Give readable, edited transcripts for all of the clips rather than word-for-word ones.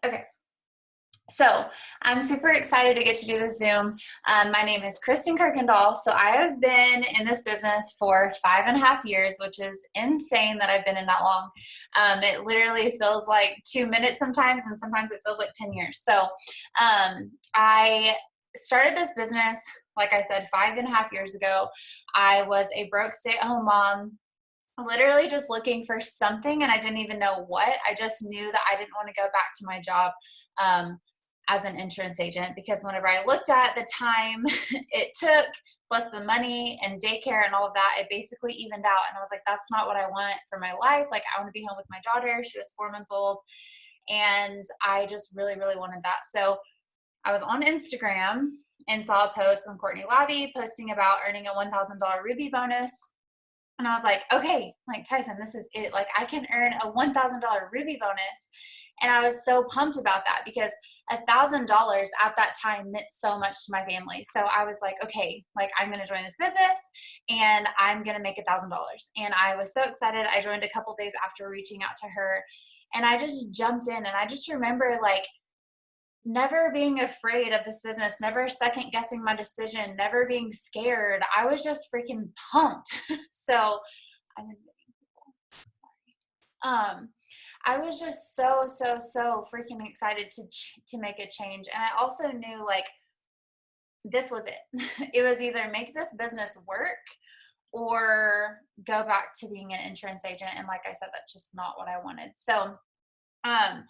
Okay, so I'm super excited to get to do this Zoom. My name is Kristen Kirkendall. So I have been in this business for 5.5 years, which is insane that I've been in that long. It literally feels like 2 minutes sometimes, and sometimes it feels like 10 years. So I started this business, like I said, 5.5 years ago. I was a broke stay-at-home mom, literally just looking for something, and I didn't even know what. I just knew that I didn't want to go back to my job um, as an insurance agent, because whenever I looked at the time it took, plus the money and daycare and all of that, it basically evened out. And I was like, that's not what I want for my life. Like, I want to be home with my daughter. She was 4 months old, and I just really, really wanted that. So I was on Instagram and saw a post from Courtney Lavey posting about earning a $1,000 Ruby bonus. And I was like, okay, like, Tyson, this is it. Like, I can earn a $1,000 Ruby bonus. And I was so pumped about that, because $1,000 at that time meant so much to my family. So I was like, okay, like, I'm going to join this business and I'm going to make $1,000. And I was so excited. I joined a couple days after reaching out to her, and I just jumped in. And I just remember, like, never being afraid of this business, never second guessing my decision, never being scared. I was just freaking pumped. So I'm admitting people. Sorry. I was just so freaking excited to make a change. And I also knew, like, this was it. It was either make this business work or go back to being an insurance agent. And like I said, that's just not what I wanted. So um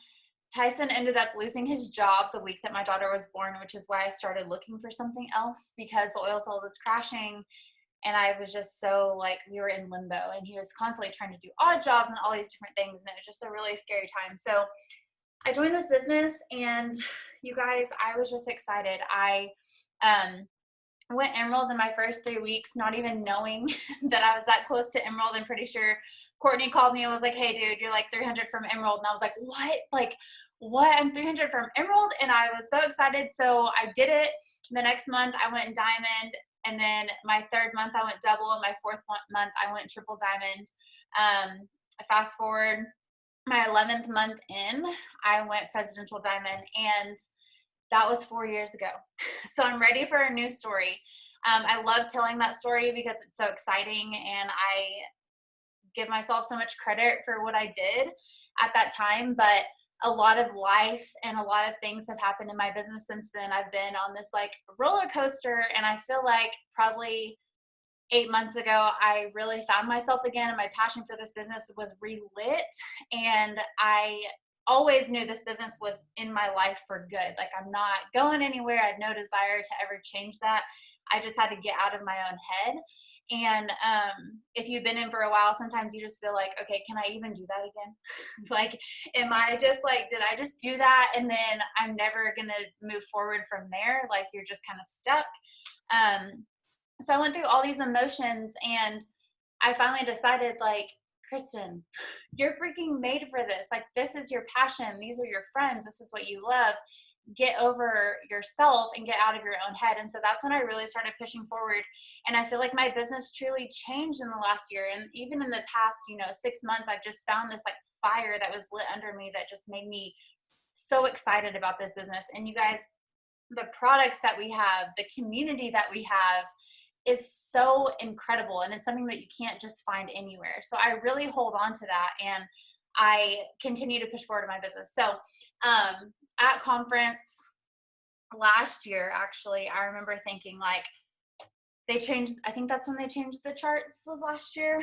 Tyson ended up losing his job the week that my daughter was born, which is why I started looking for something else, because the oil field was crashing. And I was just so, like, we were in limbo, and he was constantly trying to do odd jobs and all these different things. And it was just a really scary time. So I joined this business, and you guys, I was just excited. I um, went emerald in my first 3 weeks, not even knowing that I was that close to emerald. I'm pretty sure Courtney called me and was like, hey, dude, you're like 300 from emerald. And I was like, what? Like, what? I'm 300 from emerald? And I was so excited. So I did it. The next month, I went diamond. And then my third month, I went double. And my fourth month, I went triple diamond. Fast forward, my 11th month in, I went presidential diamond. And that was 4 years ago. So I'm ready for a new story. I love telling that story because it's so exciting, and I give myself so much credit for what I did at that time. But a lot of life and a lot of things have happened in my business since then. I've been on this, like, roller coaster, and I feel like probably 8 months ago, I really found myself again, and my passion for this business was relit. And I always knew this business was in my life for good. Like, I'm not going anywhere. I had no desire to ever change that. I just had to get out of my own head. And if you've been in for a while, sometimes you just feel like, okay, can I even do that again? Like, am I just like, did I just do that? And then I'm never going to move forward from there. Like, you're just kind of stuck. So I went through all these emotions, and I finally decided, like, Kristen, you're freaking made for this. Like, this is your passion. These are your friends. This is what you love. Get over yourself and get out of your own head. And so that's when I really started pushing forward. And I feel like my business truly changed in the last year. And even in the past, 6 months, I've just found this, like, fire that was lit under me that just made me so excited about this business. And you guys, the products that we have, the community that we have, is so incredible, and it's something that you can't just find anywhere. So I really hold on to that, and I continue to push forward in my business. So at conference last year, actually, I remember thinking, like, they changed, I think that's when they changed the charts, was last year.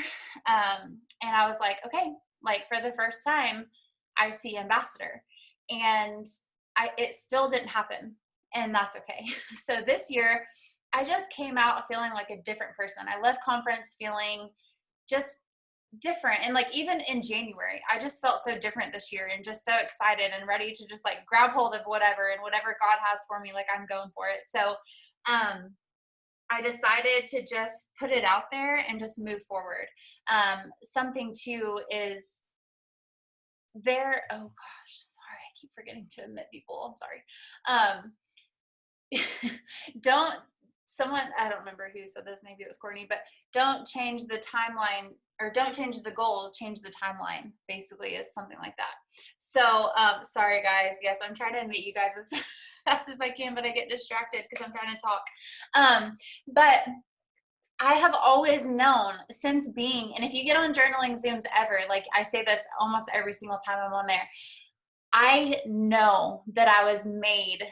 And I was like, okay, like, for the first time, I see ambassador. And it still didn't happen, and that's okay. So this year, I just came out feeling like a different person. I left conference feeling just different. And, like, even in January, I just felt so different this year, and just so excited and ready to just, like, grab hold of whatever, and whatever God has for me, like, I'm going for it. So I decided to just put it out there and just move forward. Something too is there. Oh gosh, sorry. I keep forgetting to admit people. I'm sorry. Don't, someone, I don't remember who said this, maybe it was Courtney, but don't change the timeline, or don't change the goal, change the timeline, basically, is something like that. So, sorry guys. Yes, I'm trying to meet you guys as fast as I can, but I get distracted because I'm trying to talk. But I have always known since being, and if you get on journaling Zooms ever, like I say this almost every single time I'm on there, I know that I was made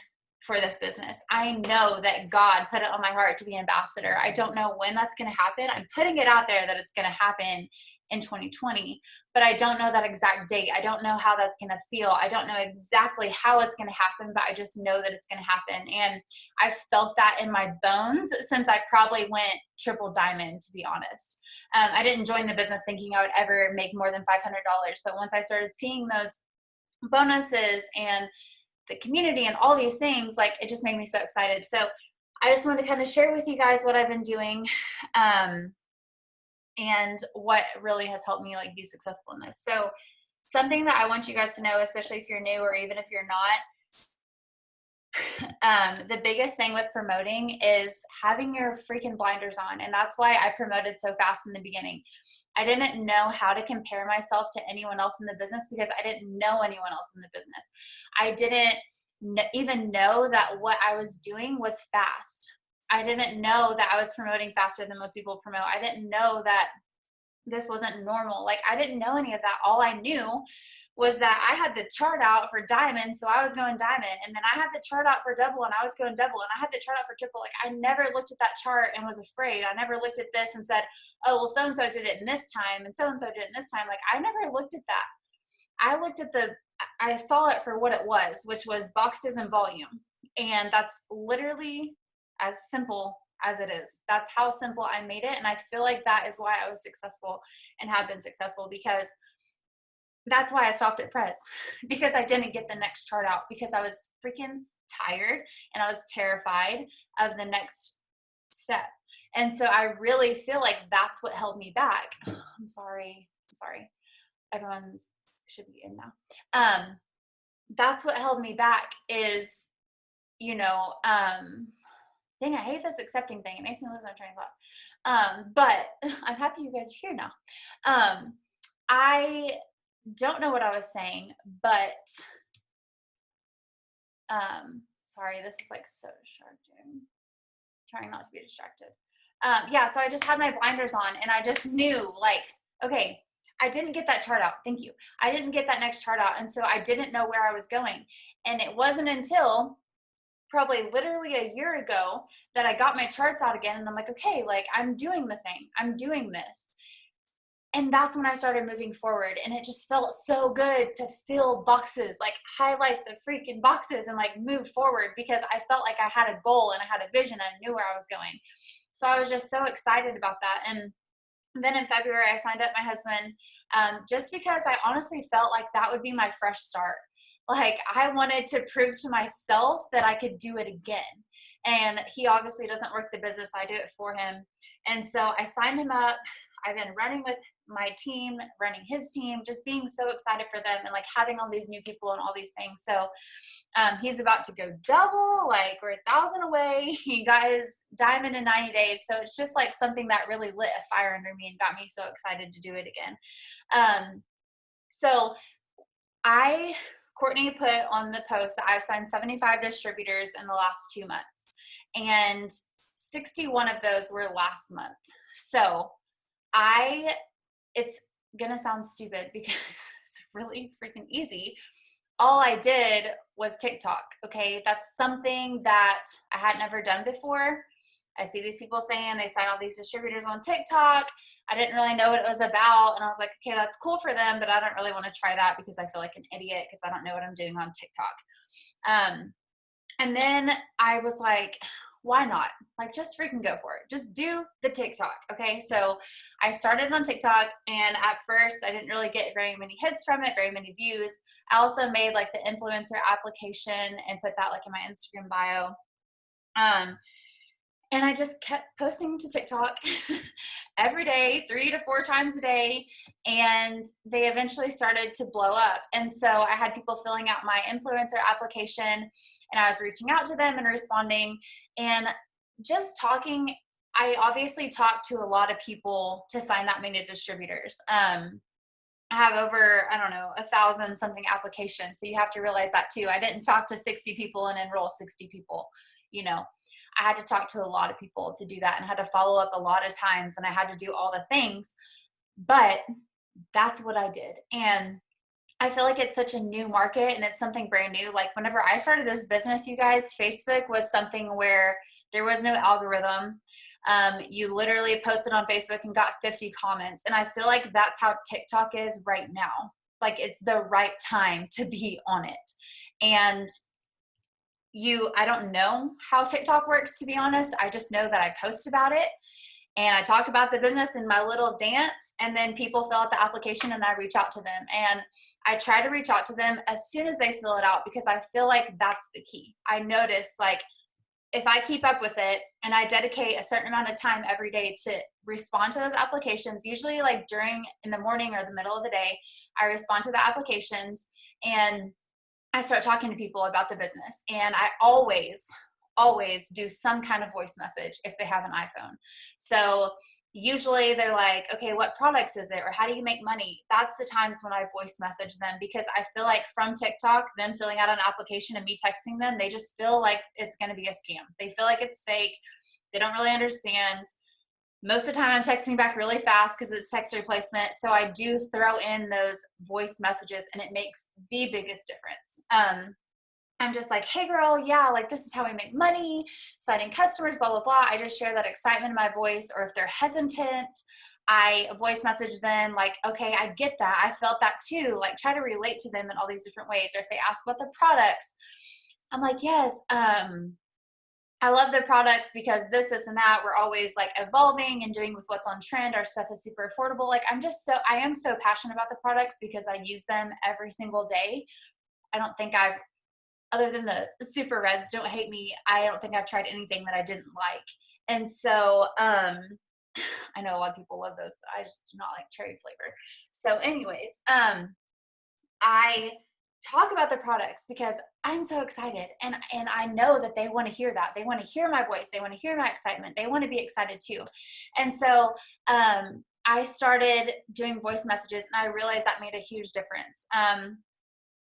for this business. I know that God put it on my heart to be ambassador. I don't know when that's going to happen. I'm putting it out there that it's going to happen in 2020, but I don't know that exact date. I don't know how that's going to feel. I don't know exactly how it's going to happen, but I just know that it's going to happen. And I've felt that in my bones since I probably went triple diamond, to be honest. I didn't join the business thinking I would ever make more than $500, but once I started seeing those bonuses and the community and all these things, like it just made me so excited. So I just wanted to kind of share with you guys what I've been doing, and what really has helped me like be successful in this. So something that I want you guys to know, especially if you're new or even if you're not, the biggest thing with promoting is having your freaking blinders on. And that's why I promoted so fast in the beginning. I didn't know how to compare myself to anyone else in the business because I didn't know anyone else in the business. I didn't even know that what I was doing was fast. I didn't know that I was promoting faster than most people promote. I didn't know that this wasn't normal. Like I didn't know any of that. All I knew was that I had the chart out for diamond, so I was going diamond, and then I had the chart out for double, and I was going double, and I had the chart out for triple. Like I never looked at that chart and was afraid. I never looked at this and said, oh, well, so-and-so did it in this time, and so-and-so did it in this time. Like I never looked at that. I saw it for what it was, which was boxes and volume. And that's literally as simple as it is. That's how simple I made it. And I feel like that is why I was successful and have been successful, because that's why I stopped at press, because I didn't get the next chart out, because I was freaking tired and I was terrified of the next step. And so I really feel like that's what held me back. I'm sorry. Everyone's should be in now. That's what held me back is, dang, I hate this accepting thing. It makes me lose my train of thought. But I'm happy you guys are here now. I don't know what I was saying, but sorry, this is like so distracting. Trying not to be distracted. Yeah, so I just had my blinders on and I just knew like, okay, I didn't get that chart out. Thank you. I didn't get that next chart out. And so I didn't know where I was going. And it wasn't until probably literally a year ago that I got my charts out again. And I'm like, okay, like I'm doing the thing. I'm doing this. And that's when I started moving forward. And it just felt so good to fill boxes, like highlight the freaking boxes and like move forward, because I felt like I had a goal and I had a vision and I knew where I was going. So I was just so excited about that. And then in February, I signed up my husband, just because I honestly felt like that would be my fresh start. Like I wanted to prove to myself that I could do it again. And he obviously doesn't work the business. I do it for him. And so I signed him up. I've been running with my team, running his team, just being so excited for them and like having all these new people and all these things. So he's about to go double, like we're 1,000 away. He got his diamond in 90 days. So it's just like something that really lit a fire under me and got me so excited to do it again. So Courtney put on the post that I've signed 75 distributors in the last 2 months, and 61 of those were last month. So it's gonna sound stupid because it's really freaking easy. All I did was TikTok. Okay. That's something that I had never done before. I see these people saying they sign all these distributors on TikTok. I didn't really know what it was about. And I was like, okay, that's cool for them, but I don't really want to try that because I feel like an idiot because I don't know what I'm doing on TikTok. And then I was like, why not? Like, just freaking go for it. Just do the TikTok. Okay. So I started on TikTok, and at first I didn't really get very many hits from it, very many views. I also made like the influencer application and put that like in my Instagram bio. And I just kept posting to TikTok every day, 3 to 4 times a day. And they eventually started to blow up. And so I had people filling out my influencer application, and I was reaching out to them and responding and just talking. I obviously talked to a lot of people to sign that many distributors. I have over, I don't know, 1,000 something applications. So you have to realize that too. I didn't talk to 60 people and enroll 60 people. You know, I had to talk to a lot of people to do that and had to follow up a lot of times and I had to do all the things. But that's what I did. And I feel like it's such a new market and it's something brand new. Like whenever I started this business, you guys, Facebook was something where there was no algorithm. You literally posted on Facebook and got 50 comments. And I feel like that's how TikTok is right now. Like it's the right time to be on it. And I don't know how TikTok works, to be honest. I just know that I post about it and I talk about the business in my little dance, and then people fill out the application and I reach out to them. And I try to reach out to them as soon as they fill it out because I feel like that's the key. I notice like if I keep up with it and I dedicate a certain amount of time every day to respond to those applications, usually like in the morning or the middle of the day, I respond to the applications and I start talking to people about the business. And I always do some kind of voice message if they have an iPhone. So usually they're like, okay, what products is it? Or how do you make money? That's the times when I voice message them because I feel like from TikTok, them filling out an application and me texting them, they just feel like it's going to be a scam. They feel like it's fake. They don't really understand. Most of the time I'm texting back really fast because it's text replacement. So I do throw in those voice messages and it makes the biggest difference. I'm just like, hey girl, yeah, like this is how we make money, signing customers, blah, blah, blah. I just share that excitement in my voice. Or if they're hesitant, I voice message them like, okay, I get that. I felt that too. Like try to relate to them in all these different ways. Or if they ask about the products, I'm like, yes, I love the products because this and that. We're always like evolving and doing with what's on trend. Our stuff is super affordable. Like I am so passionate about the products because I use them every single day. I don't think other than the super reds, don't hate me, I don't think I've tried anything that I didn't like. And so I know a lot of people love those, but I just do not like cherry flavor. So anyways, I talk about the products because I'm so excited and I know that they want to hear that. They want to hear my voice. They want to hear my excitement. They want to be excited too. And so I started doing voice messages and I realized that made a huge difference.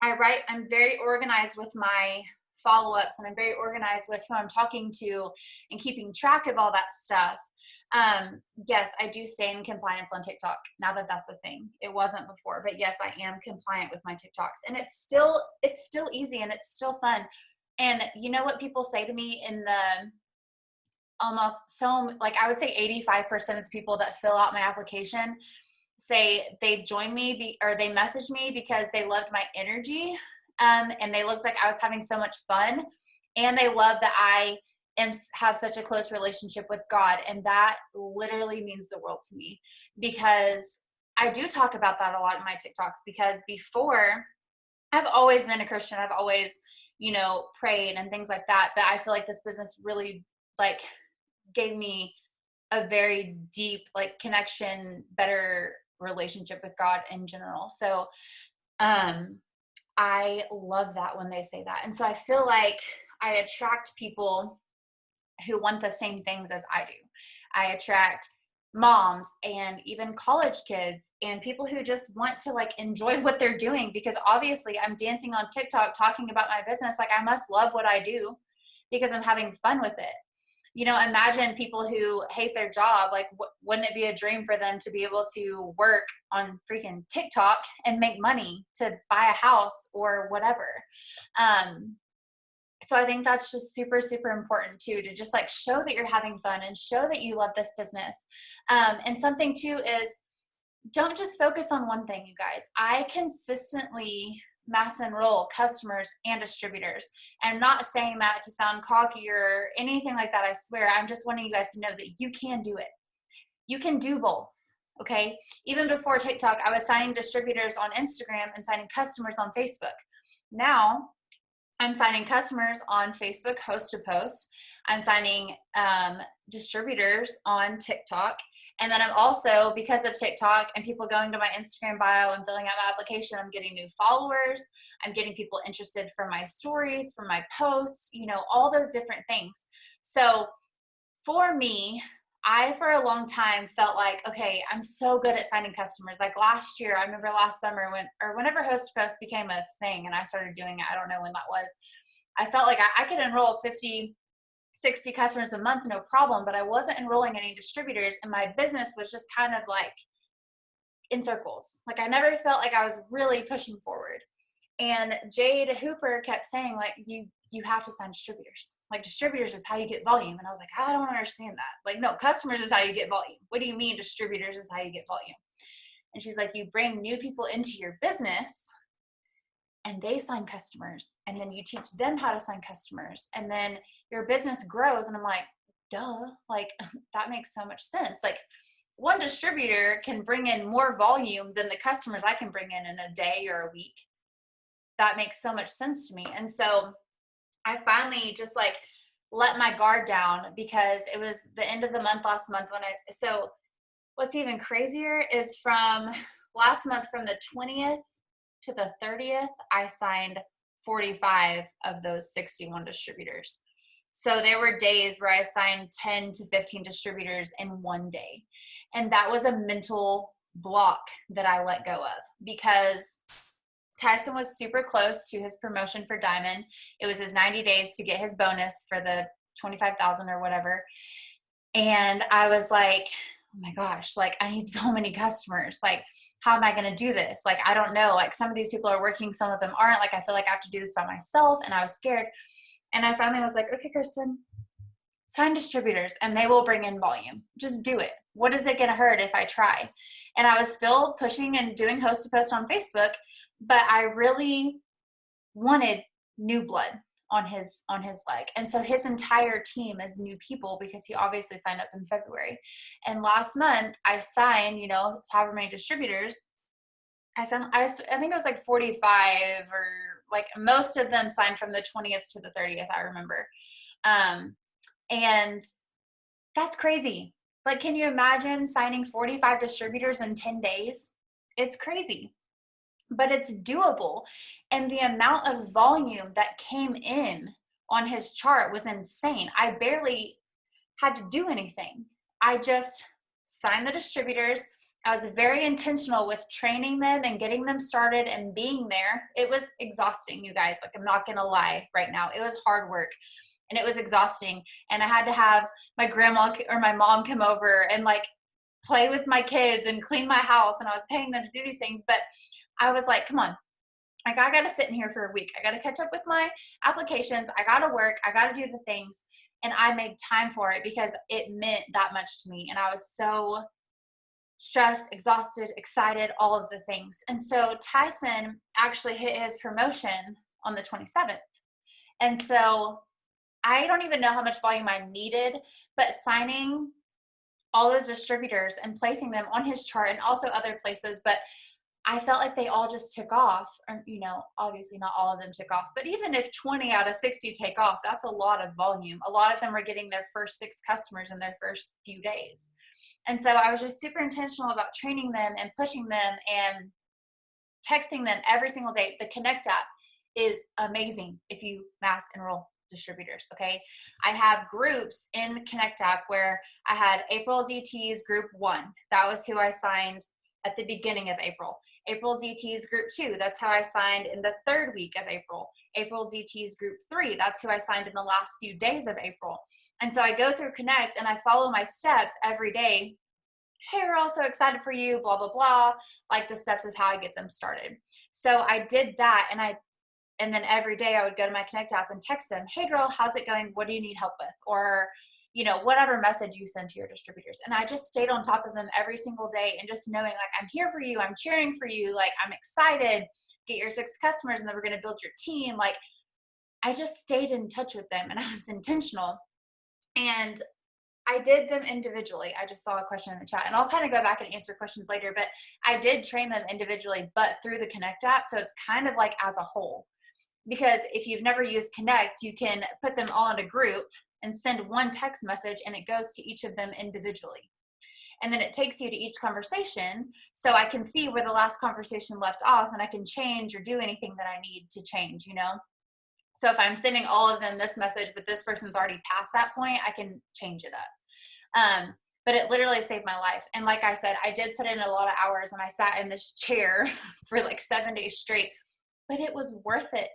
I'm very organized with my follow-ups and I'm very organized with who I'm talking to and keeping track of all that stuff. Yes, I do stay in compliance on TikTok now that that's a thing. It wasn't before, but yes, I am compliant with my TikToks and it's still easy and it's still fun. And you know what people say to me in the almost so like I would say 85% of the people that fill out my application say they joined me or they messaged me because they loved my energy and they looked like I was having so much fun and they love that I have such a close relationship with God, and that literally means the world to me because I do talk about that a lot in my TikToks because before I've always been a Christian. I've always, prayed and things like that, but I feel like this business really like gave me a very deep like connection, better relationship with God in general. So I love that when they say that. And so I feel like I attract people who want the same things as I do. I attract moms and even college kids and people who just want to like enjoy what they're doing because obviously I'm dancing on TikTok talking about my business. Like I must love what I do because I'm having fun with it. Imagine people who hate their job. Like, wouldn't it be a dream for them to be able to work on freaking TikTok and make money to buy a house or whatever? So I think that's just super, super important too, to just like show that you're having fun and show that you love this business. And something too is don't just focus on one thing, you guys. I consistently mass enroll customers and distributors. And I'm not saying that to sound cocky or anything like that. I swear, I'm just wanting you guys to know that you can do it. You can do both. Okay. Even before TikTok, I was signing distributors on Instagram and signing customers on Facebook. Now I'm signing customers on Facebook host to post. I'm signing distributors on TikTok. And then I'm also, because of TikTok and people going to my Instagram bio and filling out my application, I'm getting new followers. I'm getting people interested from my stories, from my posts, all those different things. So for me, I, for a long time, felt like, okay, I'm so good at signing customers. Like last year, I remember last summer whenever Host to Post became a thing and I started doing it, I don't know when that was. I felt like I could enroll 50, 60 customers a month, no problem, but I wasn't enrolling any distributors and my business was just kind of like in circles. Like I never felt like I was really pushing forward. And Jade Hooper kept saying, like, you have to sign distributors. Like distributors is how you get volume. And I was like, I don't understand that. Like, no, customers is how you get volume. What do you mean distributors is how you get volume? And she's like, you bring new people into your business and they sign customers. And then you teach them how to sign customers. And then your business grows. And I'm like, duh, like that makes so much sense. Like one distributor can bring in more volume than the customers I can bring in a day or a week. That makes so much sense to me. And so I finally just like let my guard down because it was the end of the month last month so what's even crazier is from last month, from the 20th to the 30th, I signed 45 of those 61 distributors. So there were days where I signed 10 to 15 distributors in one day. And that was a mental block that I let go of because Tyson was super close to his promotion for Diamond. It was his 90 days to get his bonus for the 25,000 or whatever. And I was like, oh my gosh, like I need so many customers. Like, how am I going to do this? Like, I don't know. Like some of these people are working, some of them aren't. Like, I feel like I have to do this by myself. And I was scared. And I finally was like, okay, Kristen, sign distributors and they will bring in volume. Just do it. What is it going to hurt if I try? And I was still pushing and doing Host to Post on Facebook, but I really wanted new blood on his leg. And so his entire team is new people because he obviously signed up in February. And last month I signed, however many distributors. I think it was like 45, or like most of them signed from the 20th to the 30th, I remember. And that's crazy. Like, can you imagine signing 45 distributors in 10 days? It's crazy, but it's doable. And the amount of volume that came in on his chart was insane. I barely had to do anything. I just signed the distributors. I was very intentional with training them and getting them started and being there. It was exhausting, you guys. Like, I'm not going to lie right now. It was hard work and it was exhausting. And I had to have my grandma or my mom come over and like play with my kids and clean my house. And I was paying them to do these things. But I was like, come on. Like, I got to sit in here for a week. I got to catch up with my applications. I got to work. I got to do the things. And I made time for it because it meant that much to me. And I was so stressed, exhausted, excited, all of the things. And so Tyson actually hit his promotion on the 27th. And so I don't even know how much volume I needed, but signing all those distributors and placing them on his chart and also other places, but I felt like they all just took off. And, obviously not all of them took off, but even if 20 out of 60 take off, that's a lot of volume. A lot of them were getting their first 6 customers in their first few days. And so I was just super intentional about training them and pushing them and texting them every single day. The Connect app is amazing if you mass enroll distributors. Okay. I have groups in Connect app where I had April DT's group 1. That was who I signed at the beginning of April. April DT's group 2, that's how I signed in the 3rd week of April. April DT's group 3, that's who I signed in the last few days of April. And so I go through Connect and I follow my steps every day. Hey, we're all so excited for you, blah, blah, blah, like the steps of how I get them started. So I did that, and then every day I would go to my Connect app and text them, hey girl, how's it going? What do you need help with? Or whatever message you send to your distributors. And I just stayed on top of them every single day and just knowing like, I'm here for you. I'm cheering for you. Like, I'm excited. Get your 6 customers and then we're going to build your team. Like, I just stayed in touch with them and I was intentional. And I did them individually. I just saw a question in the chat and I'll kind of go back and answer questions later, but I did train them individually, but through the Connect app. So it's kind of like as a whole, because if you've never used Connect, you can put them all in a group and send one text message and it goes to each of them individually. And then it takes you to each conversation so I can see where the last conversation left off and I can change or do anything that I need to change, So if I'm sending all of them this message, but this person's already past that point, I can change it up. but it literally saved my life. And like I said, I did put in a lot of hours and I sat in this chair for like 7 days straight, but it was worth it.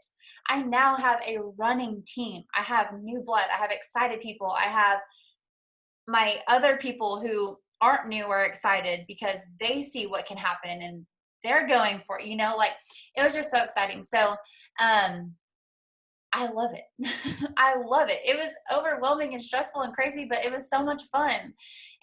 I now have a running team. I have new blood. I have excited people. I have my other people who aren't new are excited because they see what can happen and they're going for it, like it was just so exciting. So, I love it. I love it. It was overwhelming and stressful and crazy, but it was so much fun.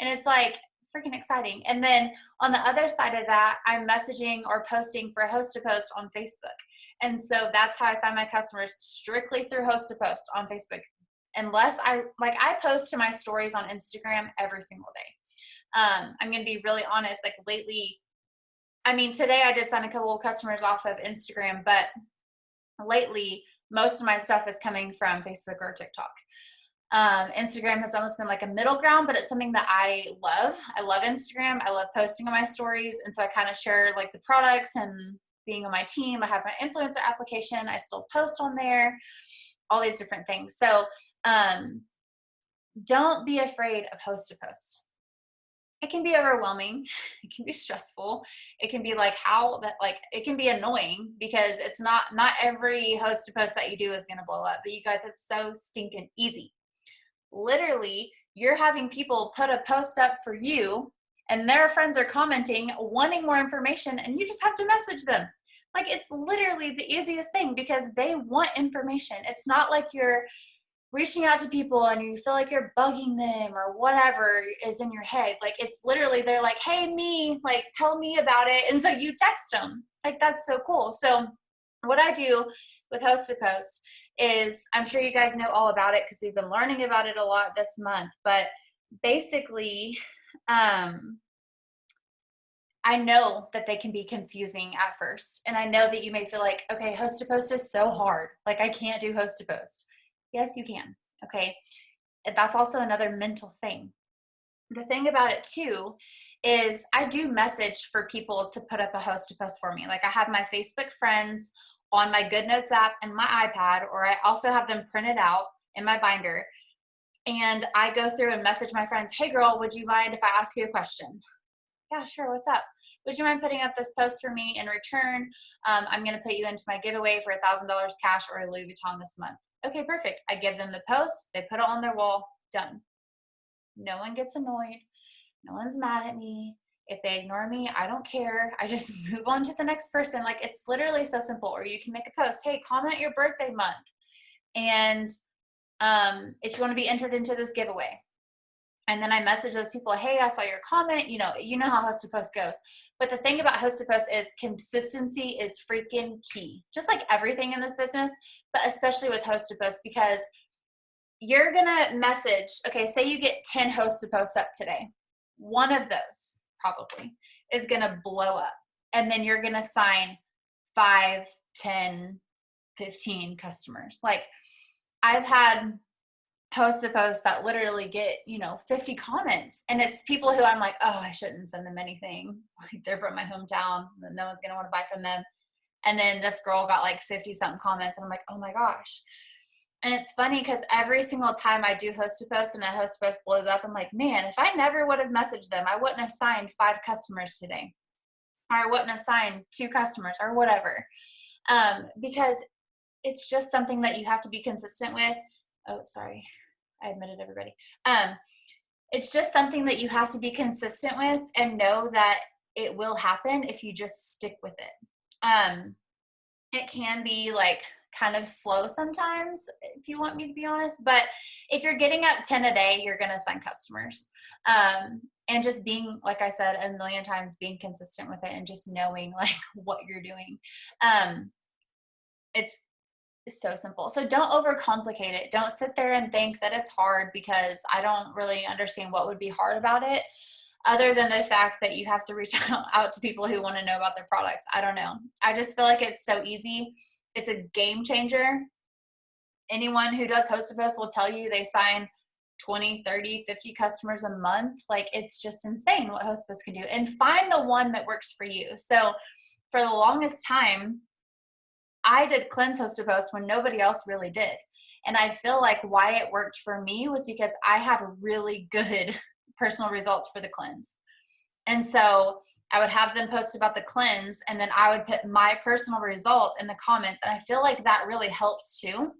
And it's like freaking exciting. And then on the other side of that, I'm messaging or posting for Host to Post on Facebook. And so that's how I sign my customers, strictly through Host to Post on Facebook. Unless I post to my stories on Instagram every single day. I'm going to be really honest, like lately, today I did sign a couple of customers off of Instagram, but lately most of my stuff is coming from Facebook or TikTok. Instagram has almost been like a middle ground, but it's something that I love. I love Instagram. I love posting on my stories. And so I kind of share like the products and being on my team. I have my influencer application. I still post on there, all these different things. So don't be afraid of Host to Post. It can be overwhelming. It can be stressful. It can be like it can be annoying because it's not every Host to Post that you do is going to blow up, but you guys, it's so stinking easy. Literally, you're having people put a post up for you and their friends are commenting, wanting more information, and you just have to message them. Like, it's literally the easiest thing because they want information. It's not like you're reaching out to people and you feel like you're bugging them or whatever is in your head. Like, it's literally, they're like, hey, me, like, tell me about it. And so you text them. Like, that's so cool. So what I do with Host to Post is, I'm sure you guys know all about it because we've been learning about it a lot this month, but basically, I know that they can be confusing at first. And I know that you may feel like, okay, Host to Post is so hard. Like, I can't do Host to Post. Yes, you can. Okay. That's also another mental thing. The thing about it too is I do message for people to put up a Host to Post for me. Like, I have my Facebook friends on my Good Notes app and my iPad, or I also have them printed out in my binder. And I go through and message my friends, hey girl, would you mind if I ask you a question? Yeah, sure. What's up? Would you mind putting up this post for me in return? I'm going to put you into my giveaway for $1,000 cash or a Louis Vuitton this month. Okay, perfect. I give them the post. They put it on their wall. Done. No one gets annoyed. No one's mad at me. If they ignore me, I don't care. I just move on to the next person. Like, it's literally so simple. Or you can make a post. Hey, comment your birthday month. And if you want to be entered into this giveaway. And then I message those people, hey, I saw your comment. You know how Host to Post goes. But the thing about Host to Post is consistency is freaking key. Just like everything in this business, but especially with Host to Post, because you're going to message, okay, say you get 10 Host to Post up today. One of those probably is going to blow up. And then you're going to sign 5, 10, 15 customers. Like, I've had Host to Post that literally get 50 comments, and it's people who I'm like, oh, I shouldn't send them anything, like they're from my hometown, no one's gonna want to buy from them. And then this girl got like 50 something comments, and I'm like, oh my gosh. And it's funny because every single time I do Host to Post and a Host to Post blows up, I'm like, man, if I never would have messaged them, I wouldn't have signed 5 customers today, or I wouldn't have signed 2 customers or whatever, because it's just something that you have to be consistent with. Oh, sorry, I admitted everybody. It's just something that you have to be consistent with and know that it will happen if you just stick with it. It can be like kind of slow sometimes, if you want me to be honest, but if you're getting up 10 a day, you're going to sign customers. And just being, like I said a million times, being consistent with it and just knowing like what you're doing. It's so simple. So don't overcomplicate it. Don't sit there and think that it's hard, because I don't really understand what would be hard about it, other than the fact that you have to reach out to people who want to know about their products. I don't know. I just feel like it's so easy. It's a game changer. Anyone who does Host to Post will tell you they sign 20, 30, 50 customers a month. Like, it's just insane what Host to Post can do. And find the one that works for you. So for the longest time, I did cleanse Host to Post when nobody else really did. And I feel like why it worked for me was because I have really good personal results for the cleanse. And so I would have them post about the cleanse, and then I would put my personal results in the comments. And I feel like that really helps too.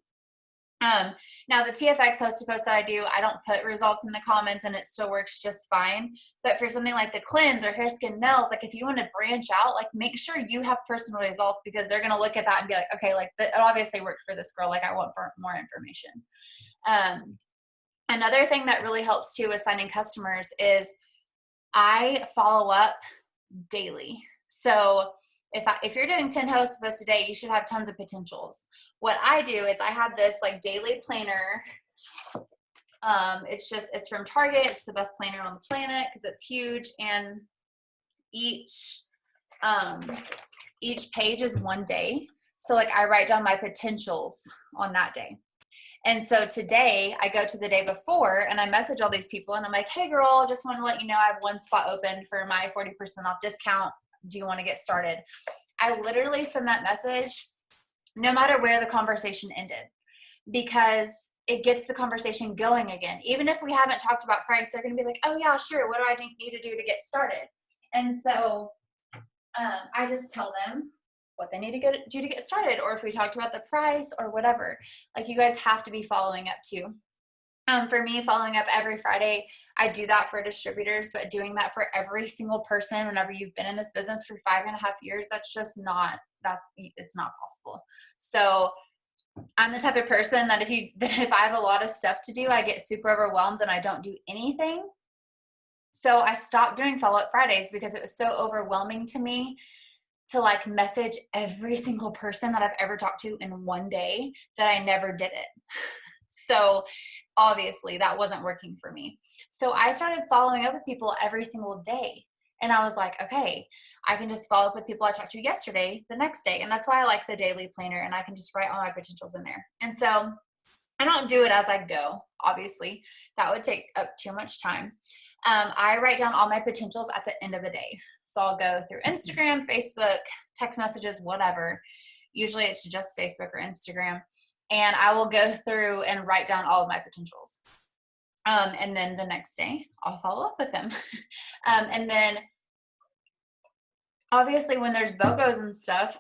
Now the TFX host post that I do, I don't put results in the comments and it still works just fine. But for something like the cleanse or hair, skin, nails, like if you want to branch out, like make sure you have personal results, because they're going to look at that and be like, okay, like it obviously worked for this girl. Like I want more information. Another thing that really helps too with signing customers is I follow up daily. So if you're doing 10 host posts a day, you should have tons of potentials. What I do is I have this like daily planner. It's from Target. It's the best planner on the planet because it's huge. And each page is one day. So like I write down my potentials on that day. And so today I go to the day before and I message all these people and I'm like, hey girl, just want to let you know I have one spot open for my 40% off discount. Do you want to get started? I literally send that message no matter where the conversation ended, because it gets the conversation going again. Even if we haven't talked about price, they're going to be like, oh yeah, sure. What do I need to do to get started? And so I just tell them what they need to do to get started, or if we talked about the price or whatever. Like you guys have to be following up too. For me, following up every Friday, I do that for distributors, but doing that for every single person whenever you've been in this business for 5.5 years, that's just not, it's not possible. So I'm the type of person that if I have a lot of stuff to do, I get super overwhelmed and I don't do anything. So I stopped doing follow-up Fridays because it was so overwhelming to me to like message every single person that I've ever talked to in one day that I never did it. So obviously that wasn't working for me. So I started following up with people every single day. And I was like, okay, I can just follow up with people I talked to yesterday, the next day. And that's why I like the daily planner, and I can just write all my potentials in there. And so I don't do it as I go, obviously. That would take up too much time. I write down all my potentials at the end of the day. So I'll go through Instagram, Facebook, text messages, whatever. Usually it's just Facebook or Instagram. And I will go through and write down all of my potentials. And then the next day I'll follow up with them. And then obviously when there's BOGOs and stuff,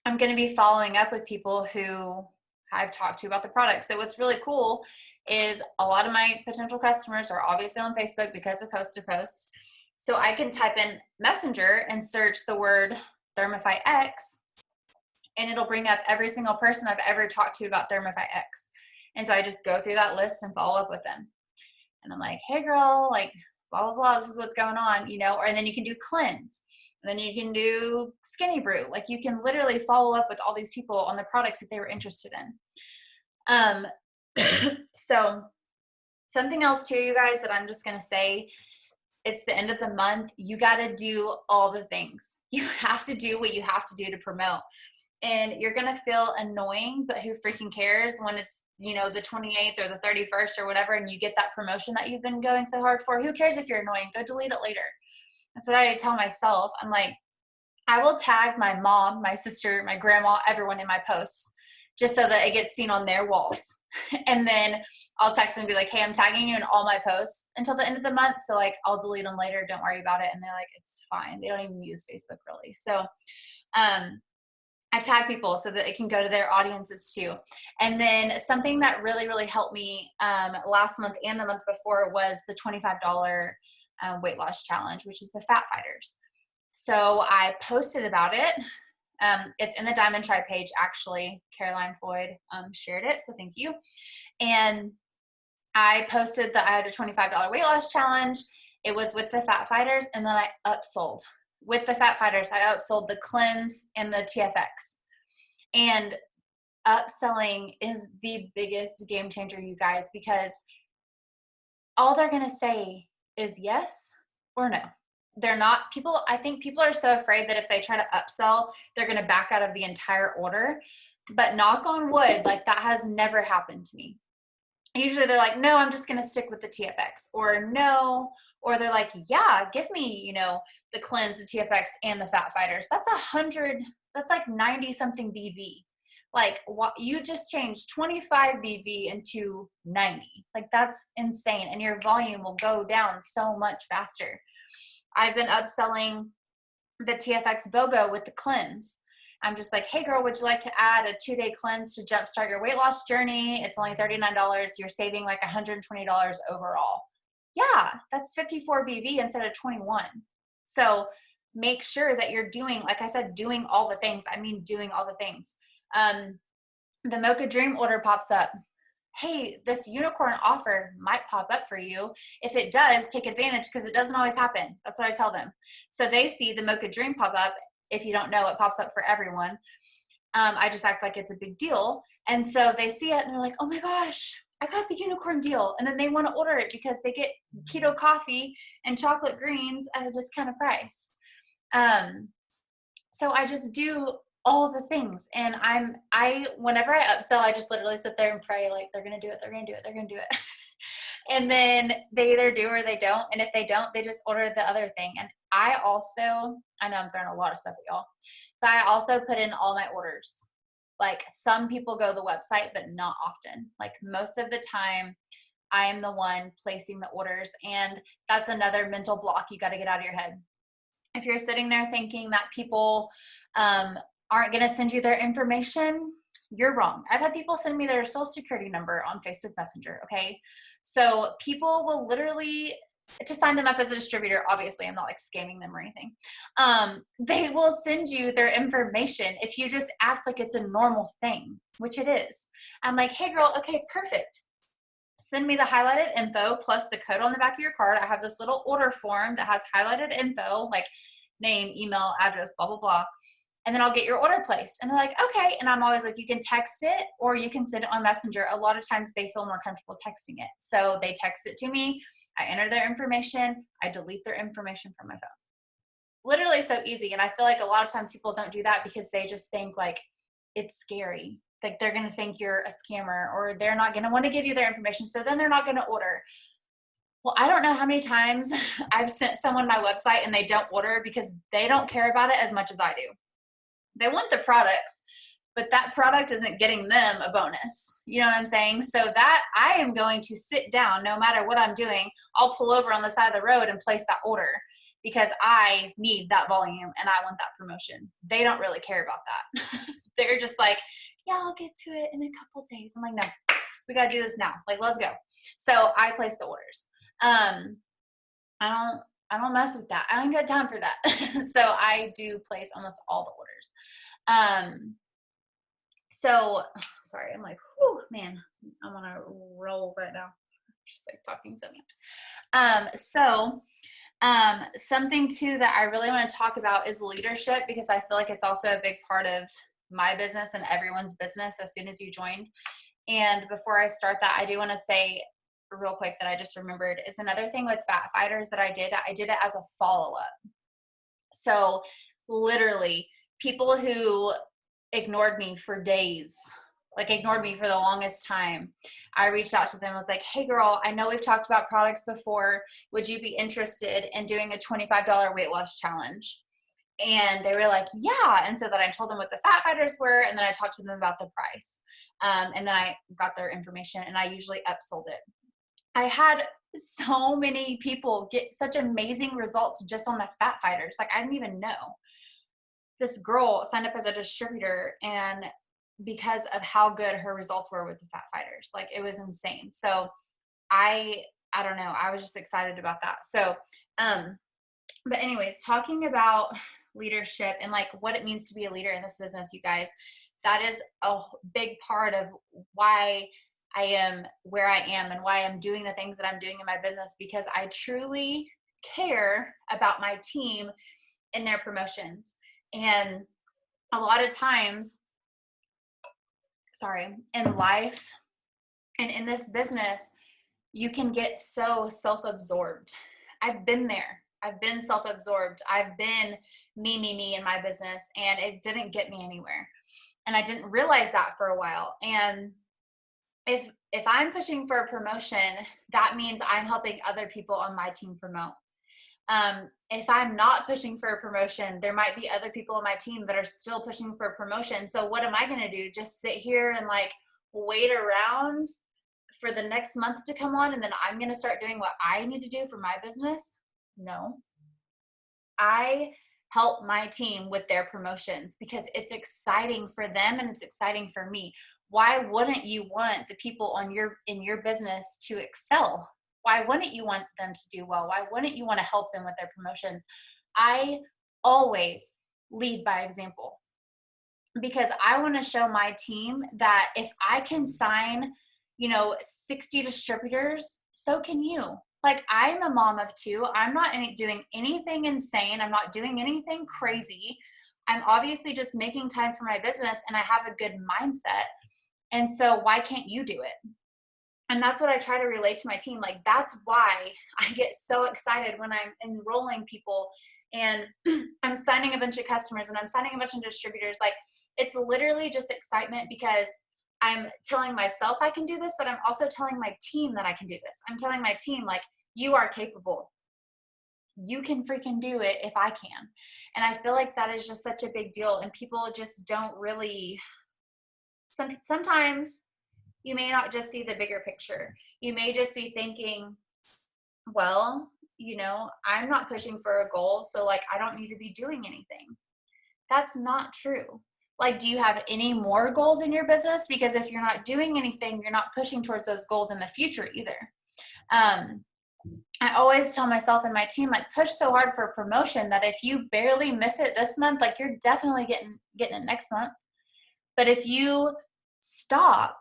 I'm going to be following up with people who I've talked to about the product. So what's really cool is a lot of my potential customers are obviously on Facebook because of Host to Post. So I can type in Messenger and search the word Thermify X, and it'll bring up every single person I've ever talked to about Thermify X. And so I just go through that list and follow up with them. And I'm like, hey girl, like blah, blah, blah, this is what's going on, you know, and then you can do cleanse. And then you can do skinny brew. Like you can literally follow up with all these people on the products that they were interested in. So something else too, you guys, that I'm just going to say, it's the end of the month. You got to do all the things. You have to do what you have to do to promote. And you're going to feel annoying, but who freaking cares when it's, you know, the 28th or the 31st or whatever, and you get that promotion that you've been going so hard for. Who cares if you're annoying? Go delete it later. That's what I tell myself. I'm like, I will tag my mom, my sister, my grandma, everyone in my posts, just so that it gets seen on their walls. And then I'll text them and be like, hey, I'm tagging you in all my posts until the end of the month. So like, I'll delete them later. Don't worry about it. And they're like, it's fine. They don't even use Facebook really. So, I tag people so that it can go to their audiences too. And then something that really, really helped me last month and the month before was the $25 weight loss challenge, which is the Fat Fighters. So I posted about it. It's in the Diamond Tribe page, actually. Caroline Floyd shared it, so thank you. And I posted that I had a $25 weight loss challenge. It was with the Fat Fighters, and then I upsold. With the Fat Fighters, I upsold the cleanse and the TFX. And upselling is the biggest game changer, you guys, because all they're going to say is yes or no. They're not people. I think people are so afraid that if they try to upsell, they're going to back out of the entire order. But knock on wood, like that has never happened to me. Usually they're like, no, I'm just going to stick with the TFX, or no. Or they're like, yeah, give me, you know, the cleanse, the TFX, and the Fat Fighters. That's 100, that's like 90 something BV. Like, what, you just changed 25 BV into 90. Like, that's insane. And your volume will go down so much faster. I've been upselling the TFX BOGO with the cleanse. I'm just like, hey girl, would you like to add a 2-day cleanse to jumpstart your weight loss journey? It's only $39. You're saving like $120 overall. Yeah, that's 54 BV instead of 21. So make sure that you're doing, like I said, doing all the things. I mean, doing all the things. The Mocha Dream order pops up. Hey, this unicorn offer might pop up for you. If it does, take advantage, because it doesn't always happen. That's what I tell them. So they see the Mocha Dream pop up. If you don't know, it pops up for everyone. I just act like it's a big deal. And so they see it and they're like, oh my gosh, I got the unicorn deal. And then they want to order it because they get keto coffee and chocolate greens at a discounted price. So I just do all the things. And whenever I upsell, I just literally sit there and pray, like, they're going to do it. They're going to do it. They're going to do it. And then they either do or they don't. And if they don't, they just order the other thing. And I know I'm throwing a lot of stuff at y'all, but I also put in all my orders. Like, some people go to the website, but not often. Like, most of the time, I am the one placing the orders. And that's another mental block you got to get out of your head. If you're sitting there thinking that people aren't going to send you their information, you're wrong. I've had people send me their social security number on Facebook Messenger, okay? So people will literally, to sign them up as a distributor, obviously I'm not like scamming them or anything. They will send you their information if you just act like it's a normal thing, which it is. I'm like, hey girl, okay, perfect. Send me the highlighted info plus the code on the back of your card. I have this little order form that has highlighted info, like name, email, address, blah, blah, blah. And then I'll get your order placed. And they're like, okay. And I'm always like, you can text it or you can send it on Messenger. A lot of times they feel more comfortable texting it. So they text it to me. I enter their information. I delete their information from my phone. Literally so easy. And I feel like a lot of times people don't do that because they just think like it's scary. Like they're going to think you're a scammer, or they're not going to want to give you their information. So then they're not going to order. Well, I don't know how many times I've sent someone my website and they don't order because they don't care about it as much as I do. They want the products, but that product isn't getting them a bonus. You know what I'm saying? So that I am going to sit down, no matter what I'm doing, I'll pull over on the side of the road and place that order because I need that volume and I want that promotion. They don't really care about that. They're just like, yeah, I'll get to it in a couple days. I'm like, no, we got to do this now. Like, let's go. So I place the orders. I don't mess with that. I don't got time for that. So I do place almost all the orders. So sorry, I'm like, whew, man, I want to roll right now. Just like talking so much. Something too that I really want to talk about is leadership, because I feel like it's also a big part of my business and everyone's business as soon as you joined. And before I start that, I do want to say real quick that I just remembered is another thing with Fat Fighters that I did it as a follow-up. So literally people who ignored me for days, like ignored me for the longest time, I reached out to them and was like, hey girl, I know we've talked about products before. Would you be interested in doing a $25 weight loss challenge? And they were like, yeah. And so then I told them what the Fat Fighters were, and then I talked to them about the price. And then I got their information and I usually upsold it. I had so many people get such amazing results just on the Fat Fighters. Like, I didn't even know. This girl signed up as a distributor, and because of how good her results were with the Fat Fighters, like it was insane. So I don't know. I was just excited about that. So, but anyways, talking about leadership and like what it means to be a leader in this business, you guys, that is a big part of why I am where I am and why I'm doing the things that I'm doing in my business, because I truly care about my team and their promotions. And a lot of times, in life and in this business, you can get so self-absorbed. I've been there. I've been self-absorbed. I've been me in my business, and it didn't get me anywhere. And I didn't realize that for a while. And if I'm pushing for a promotion, that means I'm helping other people on my team promote. If I'm not pushing for a promotion, there might be other people on my team that are still pushing for a promotion. So what am I going to do? Just sit here and like wait around for the next month to come on and then I'm going to start doing what I need to do for my business? No. I help my team with their promotions because it's exciting for them and it's exciting for me. Why wouldn't you want the people on in your business to excel? Why wouldn't you want them to do well? Why wouldn't you want to help them with their promotions? I always lead by example because I want to show my team that if I can sign, 60 distributors, so can you. Like, I'm a mom of two. I'm not doing anything insane. I'm not doing anything crazy. I'm obviously just making time for my business and I have a good mindset. And so why can't you do it? And that's what I try to relate to my team. Like, that's why I get so excited when I'm enrolling people and I'm signing a bunch of customers and I'm signing a bunch of distributors. Like, it's literally just excitement because I'm telling myself I can do this, but I'm also telling my team that I can do this. I'm telling my team, like, you are capable. You can freaking do it if I can. And I feel like that is just such a big deal. And people just don't really, sometimes you may not just see the bigger picture. You may just be thinking, well, I'm not pushing for a goal, so like I don't need to be doing anything. That's not true. Like, do you have any more goals in your business? Because if you're not doing anything, you're not pushing towards those goals in the future either. I always tell myself and my team, like, push so hard for a promotion that if you barely miss it this month, like you're definitely getting it next month. But if you stop,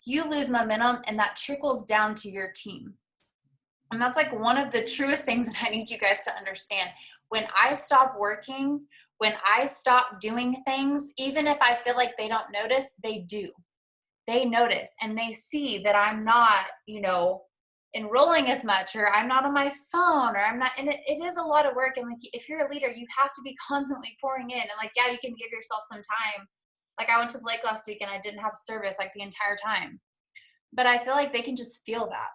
you lose momentum and that trickles down to your team. And that's like one of the truest things that I need you guys to understand. When I stop working, when I stop doing things, even if I feel like they don't notice, they do. They notice and they see that I'm not, enrolling as much, or I'm not on my phone, or I'm not, and it is a lot of work. And like, if you're a leader, you have to be constantly pouring in. And like, yeah, you can give yourself some time. Like, I went to the lake last week and I didn't have service like the entire time. But I feel like they can just feel that.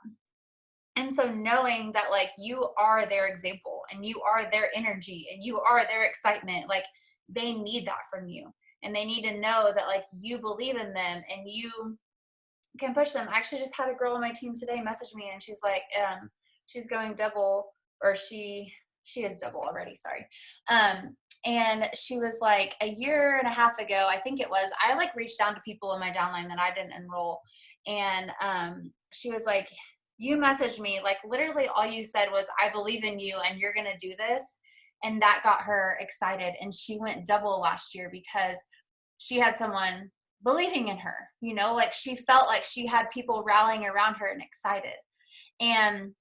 And so knowing that like you are their example and you are their energy and you are their excitement, like they need that from you. And they need to know that like you believe in them and you can push them. I actually just had a girl on my team today message me and she's like, she's going double, or she is double already, sorry. And she was like, a year and a half ago, I think it was, I like reached down to people in my downline that I didn't enroll. And she was like, you messaged me, like literally all you said was, I believe in you and you're going to do this. And that got her excited. And she went double last year because she had someone believing in her, like she felt like she had people rallying around her and excited. And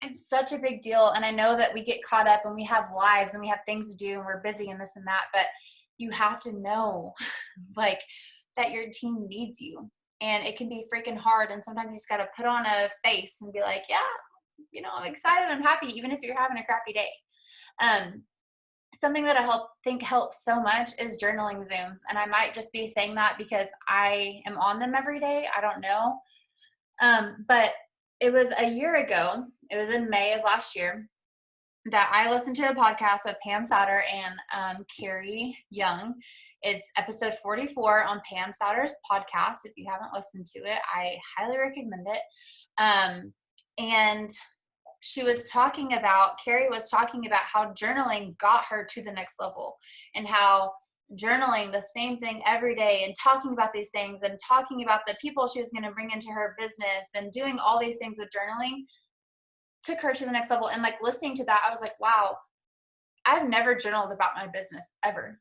it's such a big deal. And I know that we get caught up and we have lives and we have things to do and we're busy and this and that, but you have to know like that your team needs you. And it can be freaking hard. And sometimes you just got to put on a face and be like, yeah, I'm excited, I'm happy, even if you're having a crappy day. Something that I think helps so much is journaling Zooms. And I might just be saying that because I am on them every day. I don't know. But it was a year ago, it was in May of last year, that I listened to a podcast with Pam Sauter and Carrie Young. It's episode 44 on Pam Sauter's podcast. If you haven't listened to it, I highly recommend it. And Carrie was talking about how journaling got her to the next level, and how journaling the same thing every day and talking about these things and talking about the people she was going to bring into her business and doing all these things with journaling took her to the next level. And like listening to that, I was like, wow, I've never journaled about my business ever.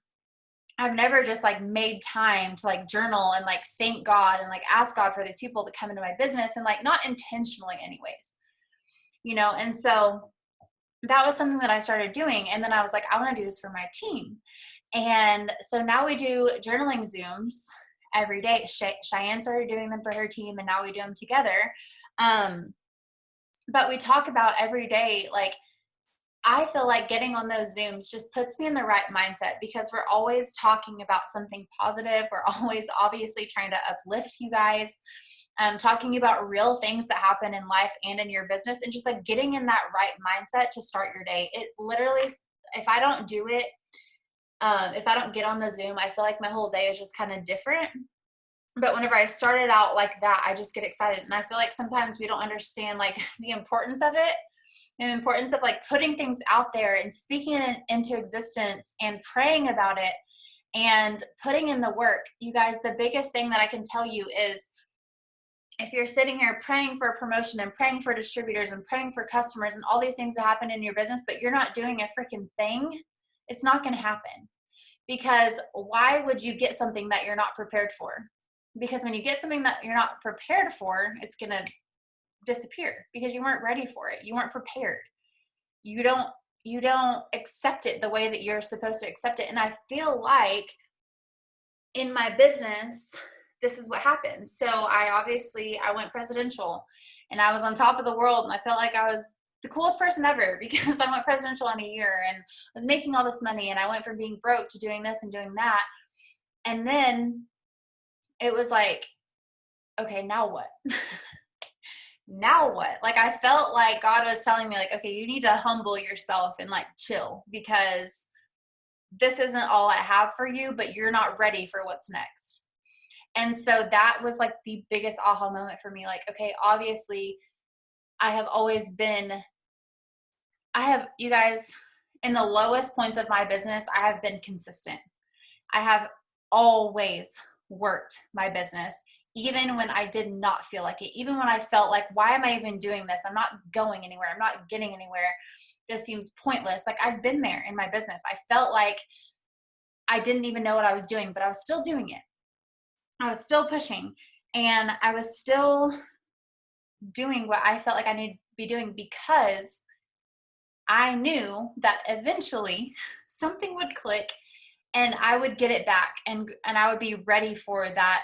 I've never just like made time to like journal and like thank God and like ask God for these people to come into my business, and like not intentionally anyways. And so that was something that I started doing. And then I was like, I want to do this for my team. And so now we do journaling Zooms every day. Cheyenne started doing them for her team, and now we do them together. But we talk about every day, like, I feel like getting on those Zooms just puts me in the right mindset because we're always talking about something positive. We're always obviously trying to uplift you guys. talking about real things that happen in life and in your business, and just like getting in that right mindset to start your day. It literally, if I don't do it, if I don't get on the Zoom, I feel like my whole day is just kind of different. But whenever I started out like that, I just get excited. And I feel like sometimes we don't understand like the importance of it, and the importance of like putting things out there and speaking it into existence and praying about it and putting in the work. You guys, the biggest thing that I can tell you is, if you're sitting here praying for a promotion and praying for distributors and praying for customers and all these things to happen in your business, but you're not doing a freaking thing, it's not going to happen. Because why would you get something that you're not prepared for? Because when you get something that you're not prepared for, it's going to disappear because you weren't ready for it. You weren't prepared. You don't accept it the way that you're supposed to accept it. And I feel like in my business, this is what happened. So I went presidential, and I was on top of the world, and I felt like I was the coolest person ever because I went presidential in a year and was making all this money, and I went from being broke to doing this and doing that. And then it was like, okay, now what? Now what? Like, I felt like God was telling me like, okay, you need to humble yourself and like chill, because this isn't all I have for you, but you're not ready for what's next. And so that was like the biggest aha moment for me. Like, okay, obviously you guys, in the lowest points of my business, I have been consistent. I have always worked my business, even when I did not feel like it, even when I felt like, why am I even doing this? I'm not going anywhere. I'm not getting anywhere. This seems pointless. Like, I've been there in my business. I felt like I didn't even know what I was doing, but I was still doing it. I was still pushing, and I was still doing what I felt like I needed to be doing, because I knew that eventually something would click and I would get it back, and I would be ready for that,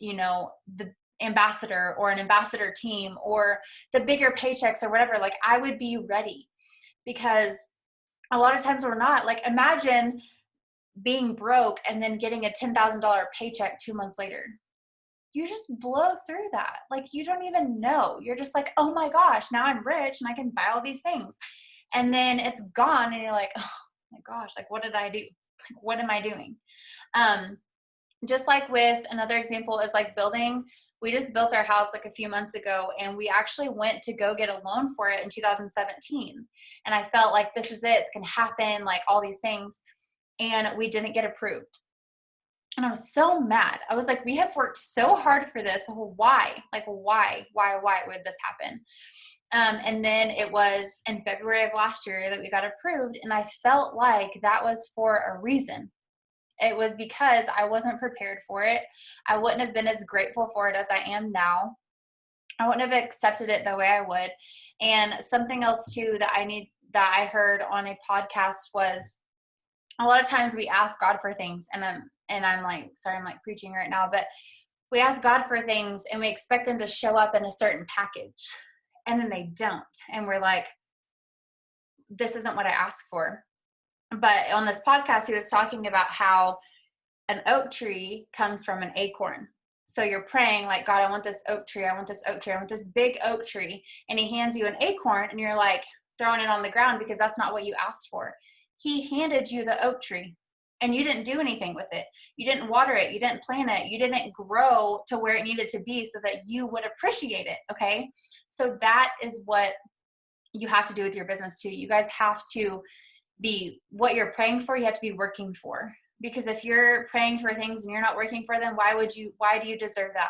the ambassador or an ambassador team or the bigger paychecks or whatever. Like, I would be ready, because a lot of times we're not. Like, imagine being broke and then getting a $10,000 paycheck 2 months later. You just blow through that. Like, you don't even know. You're just like, oh my gosh, now I'm rich and I can buy all these things. And then it's gone, and you're like, oh my gosh, like, what did I do? Like, what am I doing? Just like with another example is like building. We just built our house like a few months ago, and we actually went to go get a loan for it in 2017. And I felt like, this is it. It's going to happen, like all these things. And we didn't get approved. And I was so mad. I was like, we have worked so hard for this. Why? Like, why would this happen? And then it was in February of last year that we got approved. And I felt like that was for a reason. It was because I wasn't prepared for it. I wouldn't have been as grateful for it as I am now. I wouldn't have accepted it the way I would. And something else too that I heard on a podcast was, a lot of times we ask God for things, and I'm like, sorry, I'm like preaching right now, but we ask God for things and we expect them to show up in a certain package, and then they don't. And we're like, this isn't what I asked for. But on this podcast, he was talking about how an oak tree comes from an acorn. So you're praying like, God, I want this oak tree. I want this oak tree. I want this big oak tree. And he hands you an acorn, and you're like throwing it on the ground because that's not what you asked for. He handed you the oak tree, and you didn't do anything with it. You didn't water it. You didn't plant it. You didn't grow to where it needed to be so that you would appreciate it. Okay. So that is what you have to do with your business too. You guys have to be what you're praying for. You have to be working for, because if you're praying for things and you're not working for them, why do you deserve that?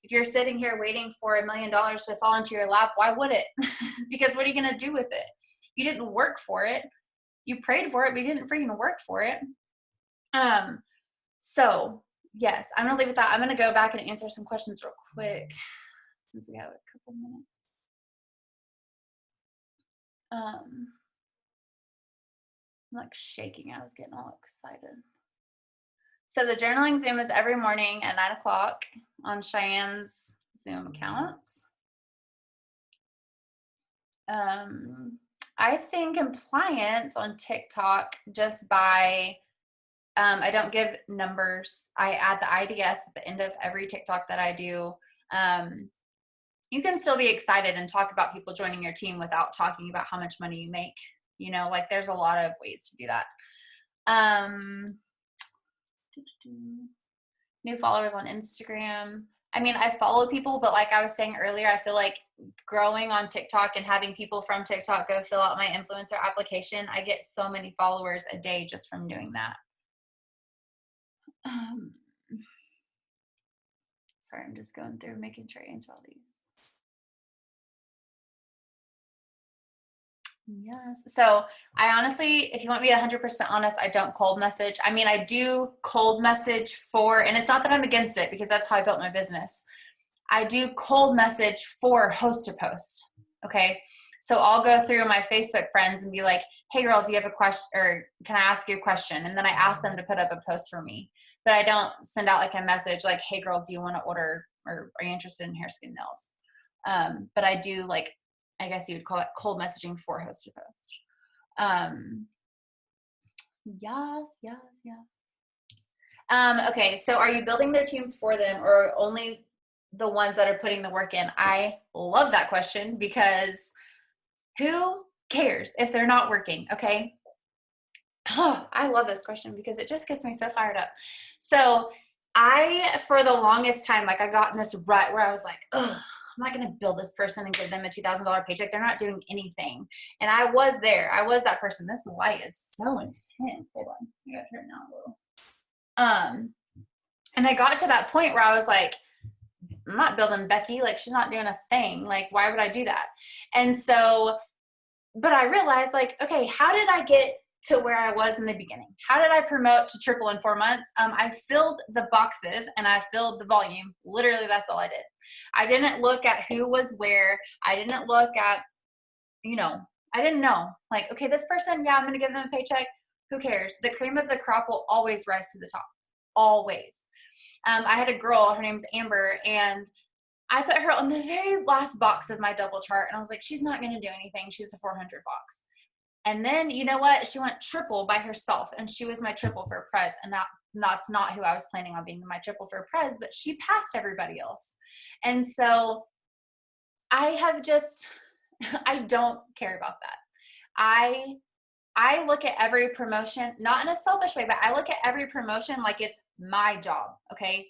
If you're sitting here waiting for $1 million to fall into your lap, why would it? Because what are you going to do with it? You didn't work for it. You prayed for it, but you didn't freaking work for it. So yes, I'm going to leave with that. I'm going to go back and answer some questions real quick since we have a couple minutes. I'm like shaking. I was getting all excited. So the journaling Zoom is every morning at 9 o'clock on Cheyenne's Zoom account. I stay in compliance on TikTok just by, I don't give numbers. I add the IDS at the end of every TikTok that I do. You can still be excited and talk about people joining your team without talking about how much money you make. You know, like there's a lot of ways to do that. New followers on Instagram. I mean, I follow people, but like I was saying earlier, I feel like growing on TikTok and having people from TikTok go fill out my influencer application, I get so many followers a day just from doing that. Sorry, I'm just going through making sure I answer all these. Yes. So I honestly, if you want me 100% honest, I don't cold message. I mean, I do cold message for, and it's not that I'm against it because that's how I built my business. I do cold message for host to post. Okay. So I'll go through my Facebook friends and be like, hey girl, do you have a question, or can I ask you a question? And then I ask them to put up a post for me, but I don't send out like a message like, hey girl, do you want to order, or are you interested in hair, skin, nails? But I do, like, I guess you would call it cold messaging for host to post. Yes. Okay, so are you building their teams for them or only the ones that are putting the work in? I love that question because who cares if they're not working, okay? Oh, I love this question because it just gets me so fired up. So for the longest time, like I got in this rut where I was like, ugh, I'm not going to build this person and give them a $2,000 paycheck. They're not doing anything. And I was there. I was that person. This light is so intense. Hold on. I got to turn it down a little. And I got to that point where I was like, I'm not building Becky. Like, she's not doing a thing. Like, why would I do that? And so, but I realized, like, okay, how did I get to where I was in the beginning? How did I promote to triple in 4 months? I filled the boxes and I filled the volume. Literally, that's all I did. I didn't look at who was where. I didn't look at, I didn't know. Like, okay, this person, yeah, I'm going to give them a paycheck. Who cares? The cream of the crop will always rise to the top. Always. I had a girl, her name's Amber, and I put her on the very last box of my double chart, and I was like, she's not going to do anything. She's a 400 box. And then, you know what? She went triple by herself, and she was my triple for Prez, and that's not who I was planning on being my triple for Prez, but she passed everybody else. And so I have just, I don't care about that. I look at every promotion, not in a selfish way, but I look at every promotion like it's my job, okay?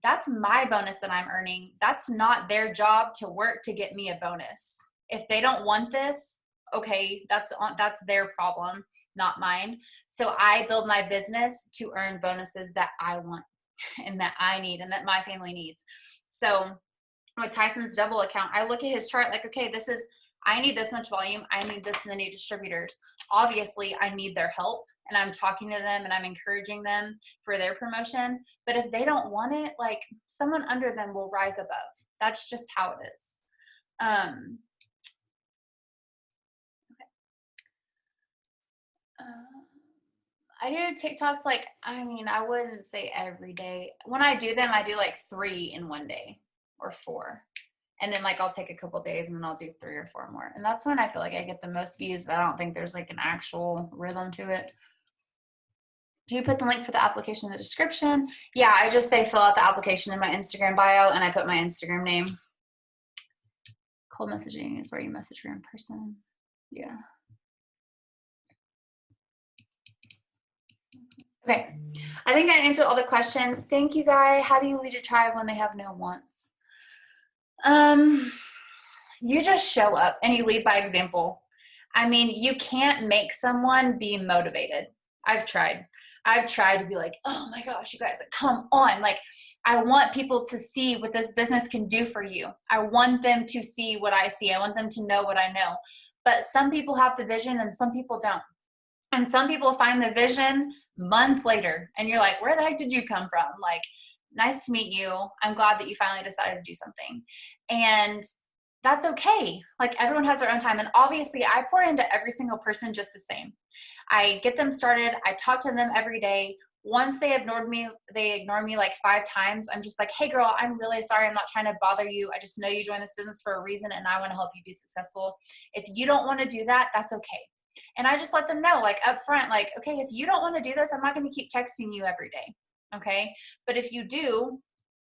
That's my bonus that I'm earning. That's not their job to work to get me a bonus. If they don't want this, okay, that's their problem, not mine. So I build my business to earn bonuses that I want and that I need and that my family needs. So with Tyson's double account, I look at his chart like, okay, I need this much volume. I need this in the new distributors. Obviously, I need their help, and I'm talking to them and I'm encouraging them for their promotion. But if they don't want it, like, someone under them will rise above. That's just how it is. I do TikToks, like, I mean, I wouldn't say every day. When I do them, I do like 3 in one day or 4. And then, like, I'll take a couple days and then I'll do 3 or 4 more. And that's when I feel like I get the most views, but I don't think there's like an actual rhythm to it. Do you put the link for the application in the description? Yeah, I just say fill out the application in my Instagram bio and I put my Instagram name. Cold messaging is where you message her in person. Yeah. Okay. I think I answered all the questions. Thank you, Guy. How do you lead your tribe when they have no wants? You just show up and you lead by example. I mean, you can't make someone be motivated. I've tried to be like, oh my gosh, you guys, like, come on. Like, I want people to see what this business can do for you. I want them to see what I see. I want them to know what I know. But some people have the vision and some people don't. And some people find the vision months later. And you're like, where the heck did you come from? Like, nice to meet you. I'm glad that you finally decided to do something. And that's okay. Like, everyone has their own time. And obviously I pour into every single person just the same. I get them started. I talk to them every day. Once they ignore me like 5 times. I'm just like, hey girl, I'm really sorry. I'm not trying to bother you. I just know you joined this business for a reason and I want to help you be successful. If you don't want to do that, that's okay. And I just let them know, like, up front, like, okay, if you don't want to do this, I'm not going to keep texting you every day. Okay. But if you do,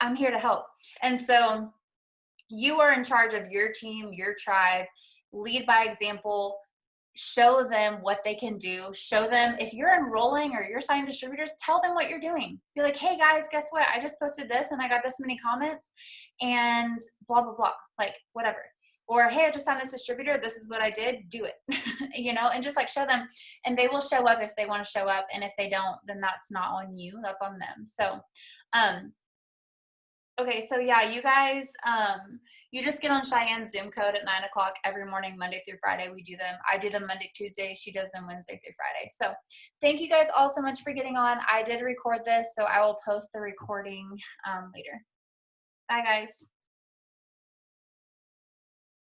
I'm here to help. And so You are in charge of your team, your tribe. Lead by example. Show them what they can do. Show them if you're enrolling or you're signing distributors, tell them what you're doing. Be like, hey guys, guess what? I just posted this and I got this many comments and blah, blah, blah, like whatever. Or, hey, I just signed this distributor. This is what I did. Do it, and just like show them, and they will show up if they want to show up. And if they don't, then that's not on you. That's on them. So, okay, so yeah, you guys, you just get on Cheyenne's Zoom code at 9 o'clock every morning, Monday through Friday. We do them. I do them Monday, Tuesday. She does them Wednesday through Friday. So thank you guys all so much for getting on. I did record this, so I will post the recording later. Bye, guys.